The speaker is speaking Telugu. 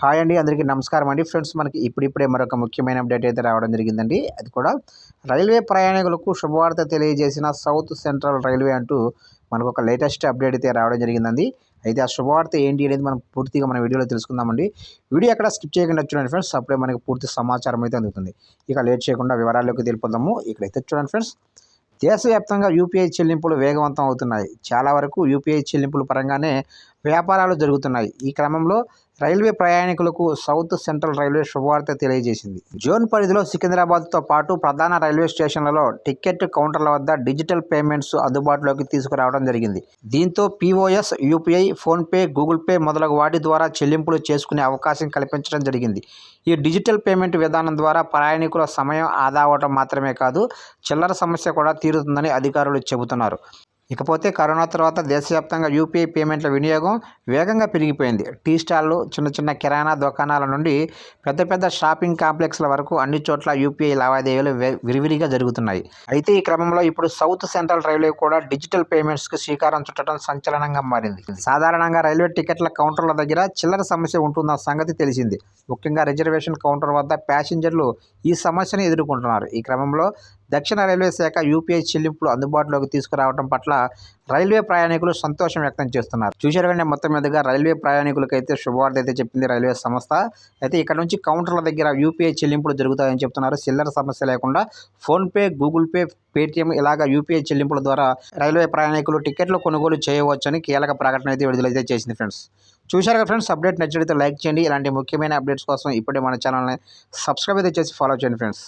హాయ్ అండి. అందరికీ నమస్కారం అండి. ఫ్రెండ్స్, మనకి ఇప్పుడిప్పుడే మరొక ముఖ్యమైన అప్డేట్ అయితే రావడం జరిగిందండి. అది కూడా రైల్వే ప్రయాణికులకు శుభవార్త తెలియజేసిన సౌత్ సెంట్రల్ రైల్వే అంటూ మనకొక లేటెస్ట్ అప్డేట్ అయితే రావడం జరిగిందండి. అయితే ఆ శుభవార్త ఏంటి అనేది మనం పూర్తిగా మన వీడియోలో తెలుసుకుందామండి. వీడియో ఎక్కడ స్కిప్ చేయకుండా చూడండి ఫ్రెండ్స్. అప్పుడే మనకి పూర్తి సమాచారం అయితే అందుతుంది. ఇక లేట్ చేయకుండా వివరాల్లోకి తెలిపోదాము. ఇక్కడైతే చూడండి ఫ్రెండ్స్, దేశవ్యాప్తంగా యూపీఐ చెల్లింపులు వేగవంతం అవుతున్నాయి. చాలా వరకు యూపీఐ చెల్లింపుల పరంగానే వ్యాపారాలు జరుగుతున్నాయి. ఈ క్రమంలో రైల్వే ప్రయాణికులకు సౌత్ సెంట్రల్ రైల్వే శుభవార్త తెలియజేసింది. జోన్ పరిధిలో సికింద్రాబాద్తో పాటు ప్రధాన రైల్వే స్టేషన్లలో టికెట్ కౌంటర్ల వద్ద డిజిటల్ పేమెంట్స్ అందుబాటులోకి తీసుకురావడం జరిగింది. దీంతో POS, UPI, PhonePe, Google pay మొదలగు వాటి ద్వారా చెల్లింపులు చేసుకునే అవకాశం కల్పించడం జరిగింది. ఈ డిజిటల్ పేమెంట్ విధానం ద్వారా ప్రయాణికుల సమయం ఆదా అవడం మాత్రమే కాదు, చిల్లర సమస్య కూడా తీరుతుందని అధికారులు చెబుతున్నారు. ఇకపోతే కరోనా తర్వాత దేశవ్యాప్తంగా యూపీఐ పేమెంట్ల వినియోగం వేగంగా పెరిగిపోయింది. టీ స్టాళ్లు, చిన్న చిన్న కిరాణా దుకాణాల నుండి పెద్ద పెద్ద షాపింగ్ కాంప్లెక్స్ల వరకు అన్ని చోట్ల యూపీఐ లావాదేవీలు విరివిరిగా జరుగుతున్నాయి. అయితే ఈ క్రమంలో ఇప్పుడు సౌత్ సెంట్రల్ రైల్వే కూడా డిజిటల్ పేమెంట్స్కి శ్రీకారం చుట్టడం సంచలనంగా మారింది. సాధారణంగా రైల్వే టికెట్ల కౌంటర్ల దగ్గర చిల్లర సమస్య ఉంటున్న సంగతి తెలిసింది. ముఖ్యంగా రిజర్వేషన్ కౌంటర్ వద్ద ప్యాసింజర్లు ఈ సమస్యను ఎదుర్కొంటున్నారు. ఈ క్రమంలో దక్షిణ రైల్వే శాఖ యూపీఐ చెల్లింపులు అందుబాటులోకి తీసుకురావడం పట్ల రైల్వే ప్రయాణికులు సంతోషం వ్యక్తం చేస్తున్నారు. చూశారు కానీ మొత్తం మీదుగా రైల్వే ప్రయాణికులకైతే శుభవార్త అయితే చెప్పింది రైల్వే సంస్థ. అయితే ఇక్కడ నుంచి కౌంటర్ల దగ్గర యూపీఐ చెల్లింపులు జరుగుతాయని చెప్తున్నారు. చిల్లర సమస్య లేకుండా ఫోన్పే, గూగుల్ పే, పేటీఎం ఇలాగా యూపీఐ చెల్లింపుల ద్వారా రైల్వే ప్రయాణికులు టికెట్లు కొనుగోలు చేయవచ్చని కీలక ప్రకటన అయితే విడుదలైతే చేసింది ఫ్రెండ్స్. చూశారు కదా ఫ్రెండ్స్, అప్డేట్ నచ్చినట్లయితే లైక్ చేయండి. ఇలాంటి ముఖ్యమైన అప్డేట్స్ కోసం ఇప్పుడే మన ఛానల్ని సబ్స్క్రైబ్ అయితే చేసి ఫాలో చేయండి ఫ్రెండ్స్.